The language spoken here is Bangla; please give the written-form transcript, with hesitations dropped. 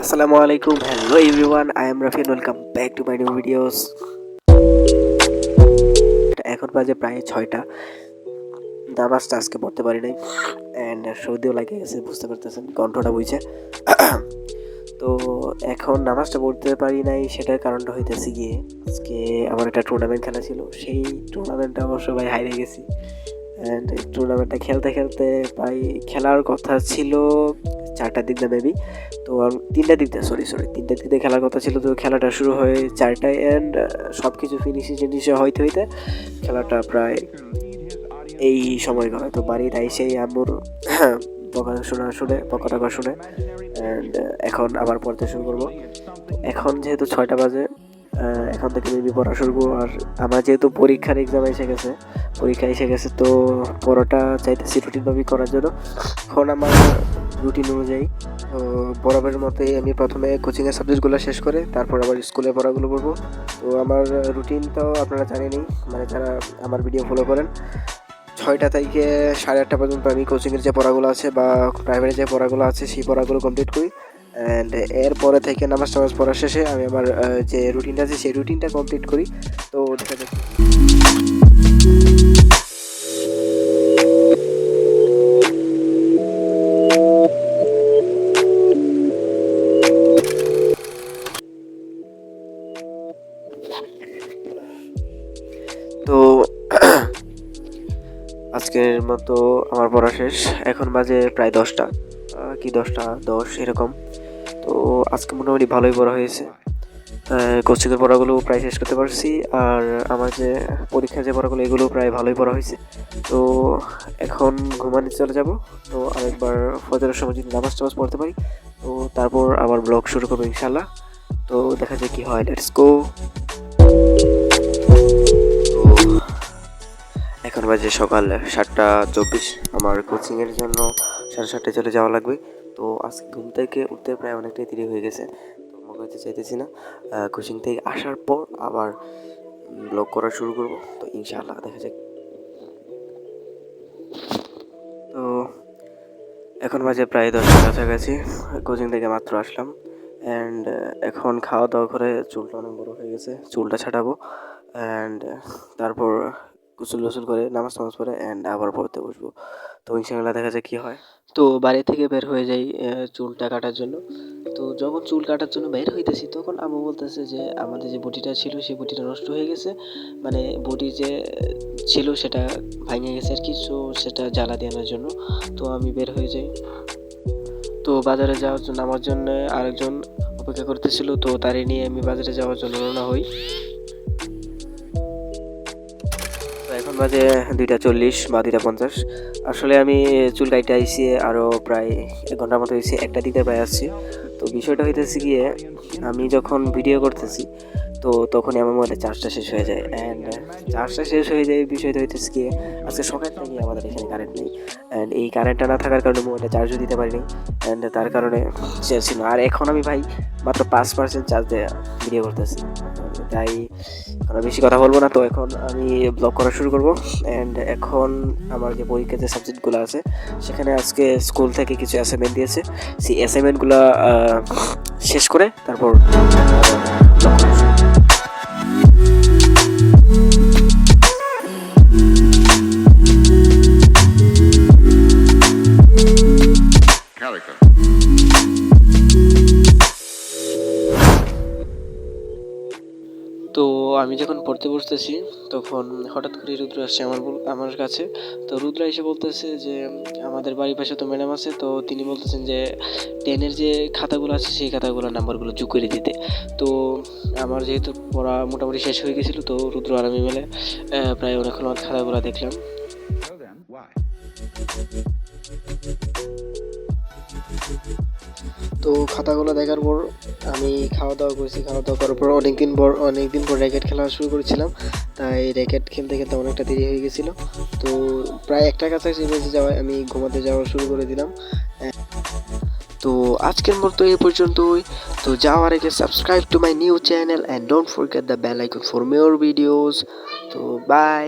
Assalamu alaikum. Hello everyone. I am Rafi and welcome back to my new videos. এখন বাজে প্রায় 6টা। নামাজটা আজকে পড়তে পারি নাই অ্যান্ড সর্দিও লাগে গেছে, বুঝতে পারতেছেন, কণ্ঠটা বইছে। তো এখন নামাজটা পড়তে পারি নাই, সেটার কারণটা হইতেছে গিয়ে আজকে আমার একটা টুর্নামেন্ট খেলা ছিল। সেই টুর্নামেন্টটা অবশ্য ভাই হারিয়ে গেছি। অ্যান্ড এই টুর্নামেন্টটা খেলতে খেলতে প্রায় খেলার কথা ছিল 4টার দিক দিয়ে মেবি, তো 3টার দিক দিয়ে তিনটার দিক দিয়ে খেলার কথা ছিল। তো খেলাটা শুরু হয় 4টায় অ্যান্ড সব কিছু ফিনিশিং জিনিসে হইতে খেলাটা প্রায় এই সময় করে। তো বাড়ির আইসেই আম্মুর বকা শুনে অ্যান্ড এখন আবার পড়তে শুরু করবো। এখন যেহেতু 6টা বাজে, এখন থেকে মেবি পড়া শুরু করবো। আর আমার যেহেতু পরীক্ষা এসে গেছে তো পড়াটা চাইতেছি রুটিনভাবেই করার জন্য। এখন আমার রুটিন অনুযায়ী বরাবরের মতোই আমি প্রথমে কোচিংয়ের সাবজেক্টগুলো শেষ করে তারপর আবার স্কুলে পড়াগুলো পড়বো। তো আমার রুটিনটাও আপনারা জানেনই, মানে যারা আমার ভিডিও ফলো করেন, 6টা থেকে 8:30 পর্যন্ত আমি কোচিংয়ের যে পড়াগুলো আছে বা প্রাইভেটে যে পড়াগুলো আছে সেই পড়াগুলো কমপ্লিট করি। অ্যান্ড এরপরে থেকে নামাজ পড়ার শেষে আমি আমার যে রুটিনটা আছে সেই রুটিনটা কমপ্লিট করি। তো দেখা যাক। তো আজকের মতো আমার পড়া শেষ। এখন বাজে প্রায় 10টা কি 10 এরকম। তো আজকে মোটামুটি ভালোই পড়া হয়েছে। কোচিংয়ের পড়াগুলো প্রায় শেষ করতে পারছি, আর আমার যে পরীক্ষার যে পড়াগুলো এগুলো প্রায় ভালোই পড়া হয়েছে। তো এখন ঘুমাতে চলে যাব। তো আরেকবার ফজরের সময় যদি নামাজ পড়তে পারি তো তারপর আবার ব্লগ শুরু করবো ইনশাল্লাহ। তো দেখা যায় কি হয়, লেটস গো। এখন বাজে সকাল 7:24। আমার কোচিংয়ের জন্য 7:30টায় চলে যাওয়া লাগবে। তো আজকে ঘুম থেকে উঠতে প্রায় অনেকটাই দেরি হয়ে গেছে, তো মনে হতে চাইতেছি না। কোচিং থেকে আসার পর আবার ব্লগ করা শুরু করব। তো ইনশাআল্লাহ দেখা যাক। তো এখন বাজে প্রায় 10টার কাছাকাছি, কোচিং থেকে মাত্র আসলাম। অ্যান্ড এখন খাওয়া দাওয়া করে চুলটা অনেক বড়ো হয়ে গেছে, চুলটা ছাটাবো। অ্যান্ড তারপর গোসল করে নামাজ পড়ে অ্যান্ড আবার পড়তে বসবো। তো ইনশাআল্লাহ দেখা যায় কী হয়। তো বাড়ি থেকে বের হয়ে যাই চুলটা কাটার জন্য। তো যখন চুল কাটার জন্য বের হইতেছি তখন আম্মু বলতেছে যে আমাদের যে বটিটা ছিল সেই বটিটা নষ্ট হয়ে গেছে, মানে বটি যে ছিল সেটা ভেঙে গেছে আর কি। সো সেটা জ্বালা দেওয়ানোর জন্য তো আমি বের হয়ে যাই। তো বাজারে যাওয়ার জন্য আমার জন্য আরেকজন অপেক্ষা করতেছিল, তো তারই নিয়ে আমি বাজারে যাওয়ার জন্য রওনা হই। এখন বাজে 2:40 বা 2:50। আসলে আমি চুল কাইটে আইসি আরও প্রায় 1 ঘন্টার মতো হয়েছে, 1টার দিকে প্রায় আসছি। তো বিষয়টা হইতেছে গিয়ে আমি যখন ভিডিও করতেছি তো তখনই আমার মোবাইলে চার্জটা শেষ হয়ে যায়। অ্যান্ড চার্জটা শেষ হয়ে যায়, বিষয়টা হইতেছে গিয়ে আজকে সকাল থেকে আমাদের এখানে কারেন্ট নেই। অ্যান্ড এই কারেন্টটা না থাকার কারণে মোবাইলটা চার্জও দিতে পারিনি, অ্যান্ড তার কারণে শেষ ছিল। আর এখন আমি ভাই মাত্র 5% চার্জ দিয়ে ভিডিও করতেছি, তাই বেশি কথা বলবো না। তো এখন আমি ব্লগ করা শুরু করব। অ্যান্ড এখন আমার যে পরীক্ষার যে সাবজেক্টগুলো আছে সেখানে আজকে স্কুল থেকে কিছু অ্যাসাইনমেন্ট দিয়েছে, সেই অ্যাসাইনমেন্টগুলো শেষ করে তারপর ব্লগ করা শুরু। তো আমি যখন পড়তে বসতেছি তখন হঠাৎ করে রুদ্র আসছে আমার কাছে। তো রুদ্র এসে বলতেছে যে আমাদের বাড়ির পাশে তো ম্যাডাম আছে, তো তিনি বলতেছেন যে 10-এর যে খাতাগুলো আছে সেই খাতাগুলোর নাম্বারগুলো যোগ করে দিতে। তো আমার যেহেতু পড়া মোটামুটি শেষ হয়ে গেছিলো, তো রুদ্র আর আমি মিলে প্রায় অনেকক্ষণ খাতাগুলো দেখলাম। তো খাতাগুলো দেখার পর আমি খাওয়া দাওয়া করার পর অনেকদিন পর র্যাকেট খেলা শুরু করেছিলাম, তাই র্যাকেট খেলতে অনেকটা দেরি হয়ে গেছিলো। তো প্রায় 1টার কাছাকাছি বেজে যাওয়ায় আমি ঘুমাতে যাওয়া শুরু করে দিলাম। তো আজকের মতো এই পর্যন্তই। তো যাওয়ার আগে subscribe to my new channel and don't forget the bell icon for more videos. তো বাই।